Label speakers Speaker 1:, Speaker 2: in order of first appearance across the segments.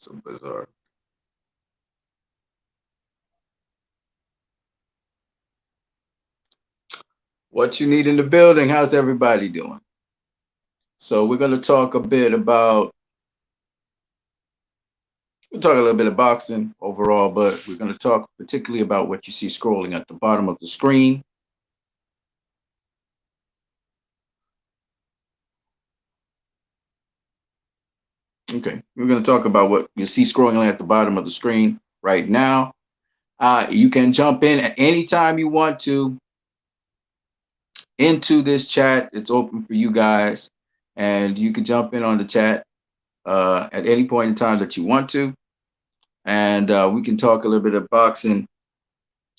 Speaker 1: So bizarre. What you need in the building? How's everybody doing? So we're going to talk a bit about, we'll talk a little bit of boxing overall, but we're going to talk particularly about what you see scrolling at the bottom of the screen. Okay, we're going to talk about what you see scrolling at the bottom of the screen right now. You can jump in at any time you want to into this chat. It's open for you guys, and you can jump in on the chat at any point in time that you want to, and we can talk a little bit of boxing.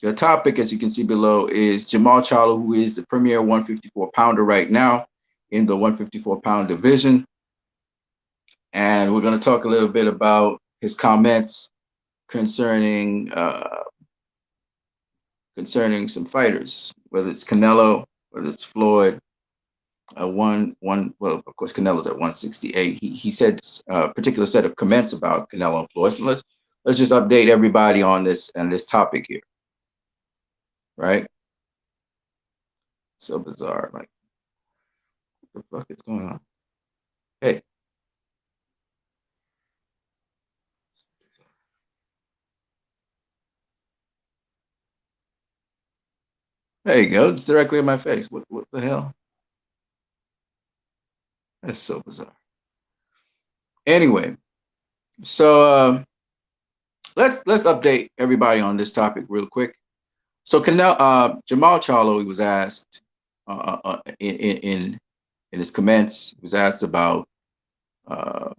Speaker 1: The topic, as you can see below, is Jermell Charlos, who is the premier 154 pounder right now in the 154 pound division. And we're going to talk a little bit about his comments concerning concerning some fighters, whether it's Canelo, whether it's Floyd. Well, of course, Canelo's at 168. He said a particular set of comments about Canelo and Floyd. So let's just update everybody on this topic here, right? So bizarre. Like, what the fuck is going on? Hey, there you go. It's directly in my face. What the hell? That's so bizarre. Anyway, so let's update everybody on this topic real quick. So Jermell Charlo, he was asked in his comments, he was asked about what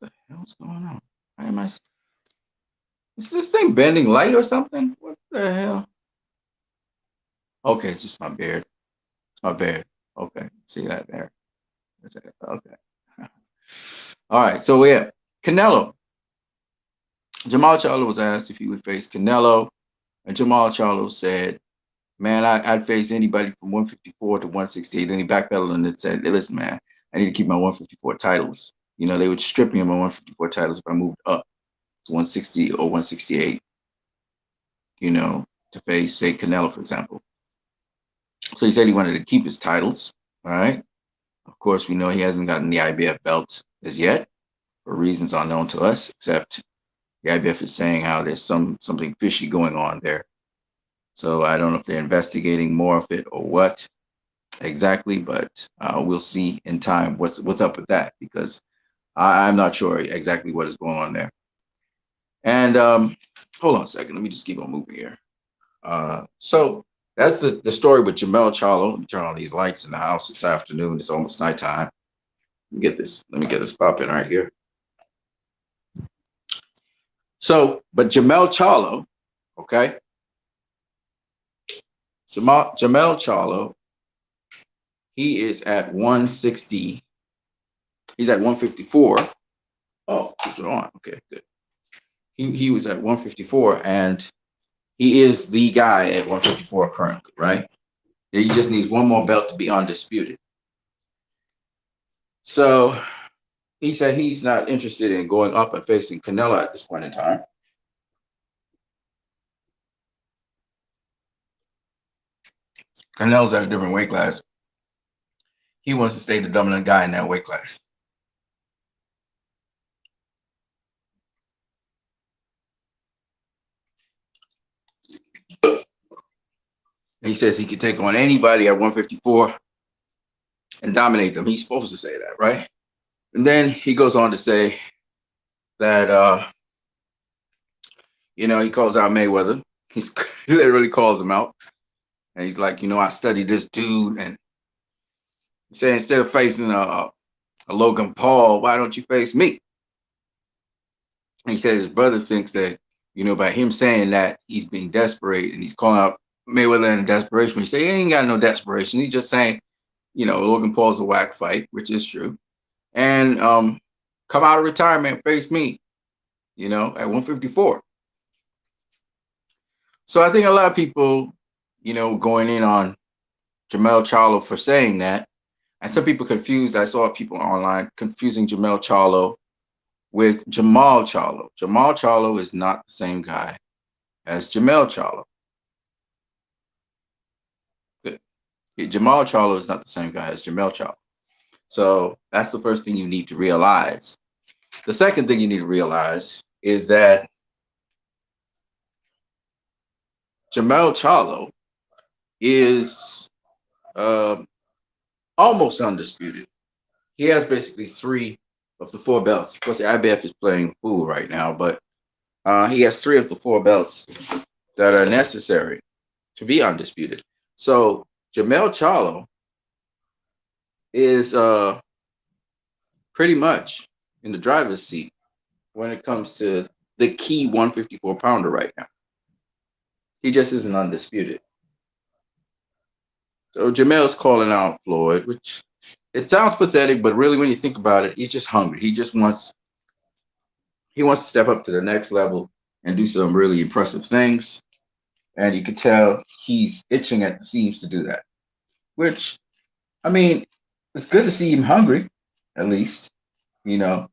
Speaker 1: the hell's going on? Why am I? Is this thing bending light or something? What the hell? Okay, it's just my beard. It's my beard. Okay, see that there? Okay. All right. So yeah, Canelo. Jermell Charlo was asked if he would face Canelo, and Jermell Charlo said, "Man, I'd face anybody from 154 to 168." Then he backpedaled and said, "Hey, listen, man, I need to keep my 154 titles. You know, they would strip me of my 154 titles if I moved up to 160 or 168. You know, to face, say, Canelo, for example." So he said he wanted to keep his titles. All right. Of course, we know he hasn't gotten the IBF belt as yet for reasons unknown to us, except the IBF is saying how there's something fishy going on there. So I don't know if they're investigating more of it or what exactly, but we'll see in time what's up with that, because I'm not sure exactly what is going on there. And hold on a second, let me just keep on moving here. So that's the story with Jermell Charlo. Let me turn on these lights in the house this afternoon. It's almost nighttime. Let me get this popping right here. So, but Jermell Charlo, okay, Jermell Charlo, he is at 160. He's at 154. Oh, keep it on. Okay, good. He was at 154, and he is the guy at 154 currently, right? He just needs one more belt to be undisputed. So he said he's not interested in going up and facing Canelo at this point in time. Canelo's at a different weight class. He wants to stay the dominant guy in that weight class. He says he could take on anybody at 154 and dominate them. He's supposed to say that, right? And then he goes on to say that he calls out Mayweather. He literally calls him out. And he's like, I studied this dude. And he said, instead of facing a Logan Paul, why don't you face me? And he said his brother thinks that, by him saying that, he's being desperate, and he's calling out Mayweather in desperation. He said he ain't got no desperation. He's just saying, Logan Paul's a whack fight, which is true. And come out of retirement, face me, at 154. So I think a lot of people, going in on Jermell Charlo for saying that. And some people confused. I saw people online confusing Jermell Charlo with Jermell Charlo. Jermell Charlo is not the same guy as Jermell Charlo. Jermell Charlo is not the same guy as Jermell Charlo. So that's the first thing you need to realize. The second thing you need to realize is that Jermell Charlo is uh, almost undisputed. He has basically three of the four belts. Of course, the IBF is playing fool right now, but he has three of the four belts that are necessary to be undisputed. So Jermell Charlo is pretty much in the driver's seat when it comes to the key 154 pounder right now. He just isn't undisputed. So Jermell's calling out Floyd, which it sounds pathetic, but really when you think about it, he's just hungry. He wants to step up to the next level and do some really impressive things. And you can tell he's itching at the seams to do that. Which, I mean, it's good to see him hungry, at least, you know.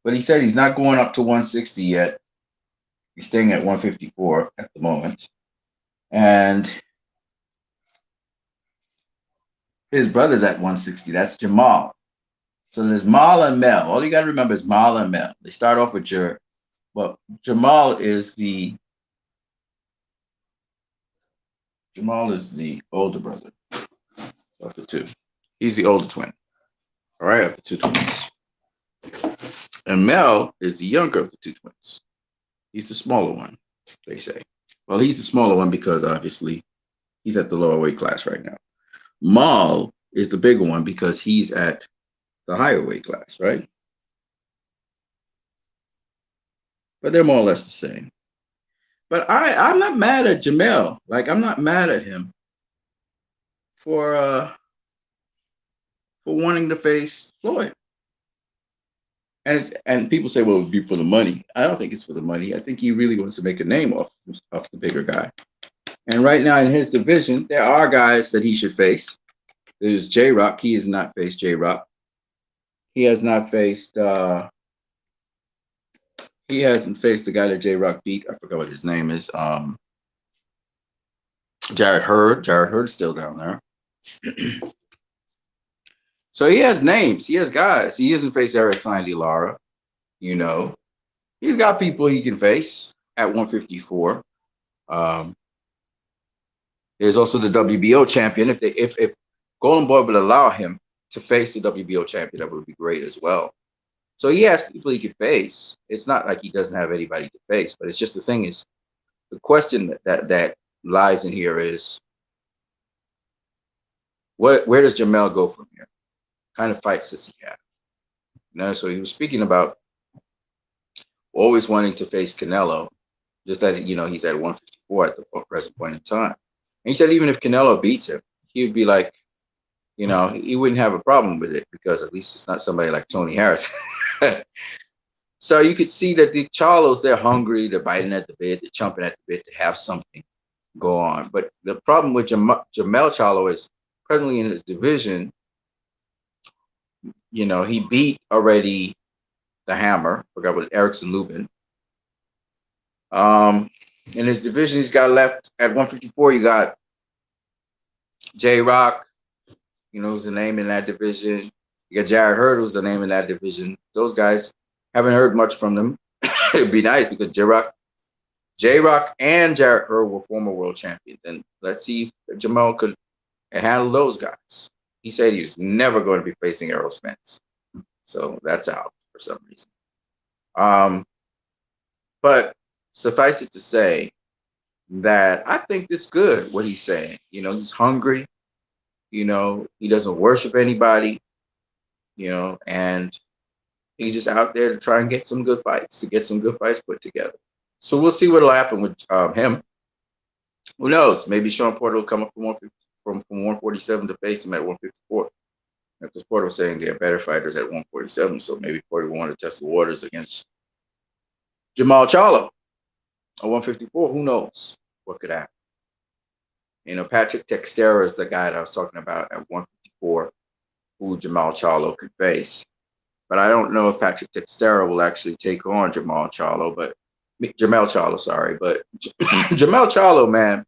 Speaker 1: But he said he's not going up to 160 yet. He's staying at 154 at the moment. And his brother's at 160. That's Jamal. So there's Mal and Mel. All you got to remember is Mal and Mel. They start off with Jer, but Jamal is the older brother of the two. He's the older twin. All right, of the two twins. And Mel is the younger of the two twins. He's the smaller one, they say. Well, he's the smaller one because obviously he's at the lower weight class right now. Mal is the bigger one because he's at the higher weight class, right? But they're more or less the same. But I'm not mad at Jermell. Like I'm not mad at him for wanting to face Floyd. And people say, well, it would be for the money. I don't think it's for the money. I think he really wants to make a name off the bigger guy. And right now in his division, there are guys that he should face. There's J Rock. He has not faced J Rock. He has not faced. He hasn't faced the guy that J Rock beat. I forgot what his name is. Jarrett Hurd. Jarrett Hurd's still down there. So he has names. He has guys. He hasn't faced Eric Sandy Lara. You know, he's got people he can face at 154. There's also the WBO champion. If Golden Boy would allow him to face the WBO champion, that would be great as well. So he has people he can face. It's not like he doesn't have anybody to face, but it's just the thing is, the question that lies in here is, where does Jermell go from here? What kind of fights does he have? You know, so he was speaking about always wanting to face Canelo, just that he's at 154 at the present point in time. And he said even if Canelo beats him, he would be like, he wouldn't have a problem with it because at least it's not somebody like Tony Harris. So you could see that the Charlos, they're hungry, they're biting at the bit, they're chomping at the bit to have something go on. But the problem with Jermell Charlo is presently in his division, he beat already the Hammer, forgot what, Erickson Lubin. In his division, he's got left at 154, you got J Rock, who's the name in that division. You got Jarrett Hurd, who's the name in that division. Those guys, haven't heard much from them. It'd be nice because J Rock and Jarrett Hurd were former world champions. And let's see if Jermell could handle those guys. He said he was never going to be facing Errol Spence. So that's out for some reason. But suffice it to say that I think it's good what he's saying. He's hungry. He doesn't worship anybody. And he's just out there to try and get some good fights, put together. So we'll see what'll happen with him. Who knows? Maybe Sean Porter will come up from 147 to face him at 154. Because Porter was saying they're better fighters at 147, so maybe Porter will want to test the waters against Jermell Charlo at 154. Who knows what could happen? Patrick Texeira is the guy that I was talking about at 154, who Jermell Charlo could face. but I don't know if Patrick Teixeira will actually take on Jermell Charlo, sorry, but Jermell Charlo, man,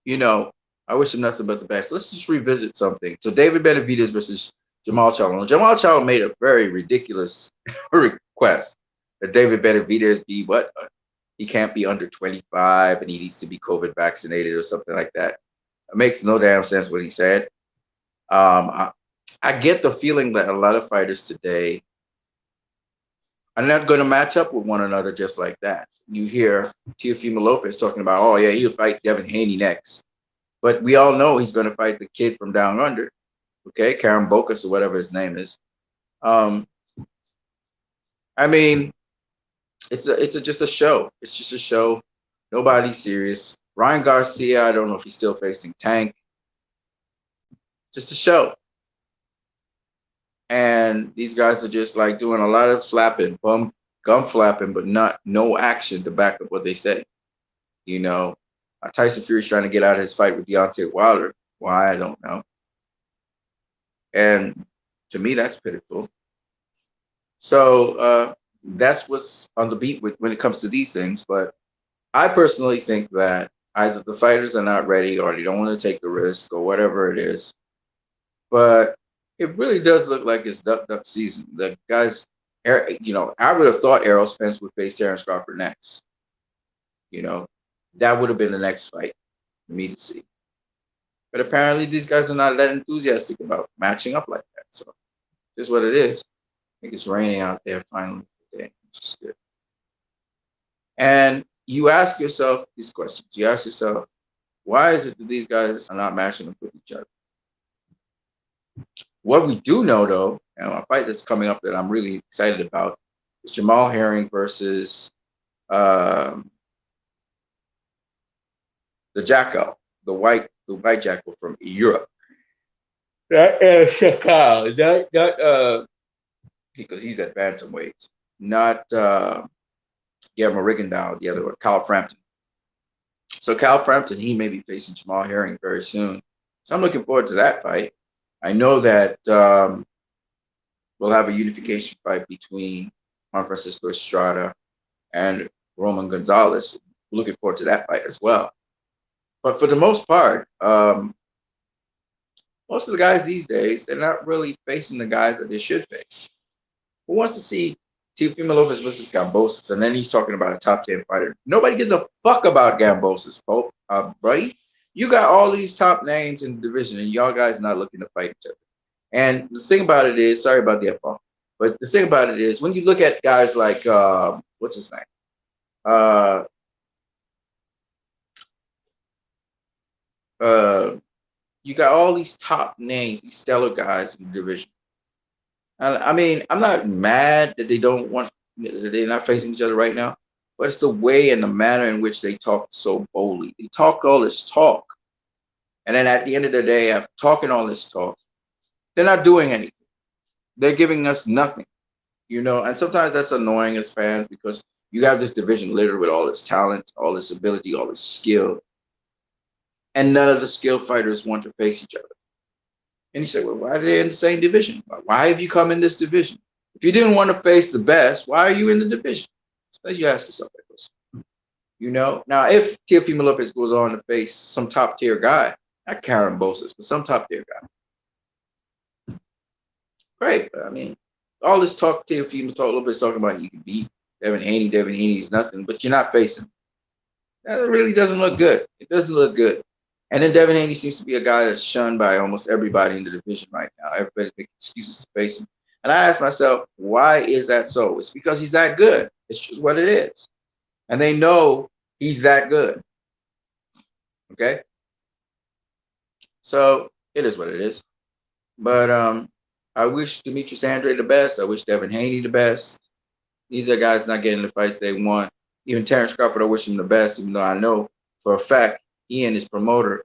Speaker 1: you know, I wish him nothing but the best. Let's just revisit something. So David Benavidez versus Jermall Charlo. Jermall Charlo made a very ridiculous request that David Benavidez be what? He can't be under 25 and he needs to be COVID vaccinated or something like that. It makes no damn sense what he said. I, I get the feeling that a lot of fighters today are not going to match up with one another just like that. You hear Teofimo Lopez talking about, oh yeah, he'll fight Devin Haney next, but we all know he's going to fight the kid from down under, okay, Karen Bocas or whatever his name is. Um, I mean, just a show. It's just a show. Nobody's serious. Ryan Garcia, I don't know if he's still facing Tank. Just a show. And these guys are just like doing a lot of flapping, gum flapping, but no action to back up what they say. You know, Tyson Fury's trying to get out of his fight with Deontay Wilder. Why, I don't know. And to me, that's pitiful. So that's what's on the beat when it comes to these things. But I personally think that either the fighters are not ready or they don't want to take the risk or whatever it is. But it really does look like it's duck season. The guys, you know, I would have thought Errol Spence would face Terrence Crawford next. You know, that would have been the next fight for me to see. But apparently these guys are not that enthusiastic about matching up like that. So just what it is. I think it's raining out there finally today, which is good. And you ask yourself these questions. You ask yourself, why is it that these guys are not matching up with each other? What we do know, though, and a fight that's coming up that I'm really excited about is Jamal Herring versus the Jackal, the white Jackal from Europe. That is Shakal, not because he's at bantamweight, not Guillermo Rigondeaux, the other one, Kyle Frampton. So Kyle Frampton, he may be facing Jamal Herring very soon. So I'm looking forward to that fight. I know that we'll have a unification fight between Juan Francisco Estrada and Roman Gonzalez. Looking forward to that fight as well. But for the most part, most of the guys these days, they're not really facing the guys that they should face. Who wants to see Teofimo Lopez versus Gambosis? And then he's talking about a top 10 fighter. Nobody gives a fuck about Gambosis, Pope, buddy. You got all these top names in the division, and y'all guys not looking to fight each other. And the thing about it is, sorry about the F-bomb, but the thing about it is, when you look at guys like, what's his name? You got all these top names, these stellar guys in the division. I mean, I'm not mad that they're not facing each other right now, but it's the way and the manner in which they talk so boldly. They talk all this talk. And then at the end of the day, after talking all this talk, they're not doing anything. They're giving us nothing, you know. And sometimes that's annoying as fans because you have this division littered with all this talent, all this ability, all this skill. And none of the skilled fighters want to face each other. And you say, well, why are they in the same division? Why have you come in this division? If you didn't want to face the best, why are you in the division? Especially you ask yourself that question. You know, now if Teofimo Lopez goes on to face some top tier guy, not Karen Bosas, but some top tier guy, great. But I mean, all this talk Teofimo Lopez talking about you can beat Devin Haney. Devin Haney's nothing, but you're not facing him. That really doesn't look good. It doesn't look good. And then Devin Haney seems to be a guy that's shunned by almost everybody in the division right now. Everybody's making excuses to face him. And I ask myself, why is that so? It's because he's that good. It's just what it is. And they know he's that good. Okay? So it is what it is. But I wish Demetrius Andrade the best. I wish Devin Haney the best. These are guys not getting the fights they want. Even Terrence Crawford, I wish him the best, even though I know for a fact he and his promoter,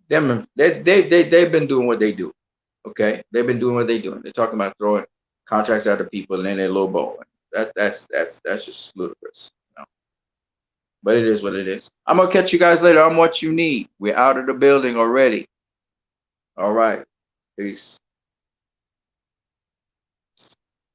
Speaker 1: they've been doing what they do. Okay, they've been doing what they're doing. They're talking about throwing contracts out to people and then they're lowballing. That's just ludicrous. You know? But it is what it is. I'm gonna catch you guys later on What You Need. We're out of the building already. All right, peace.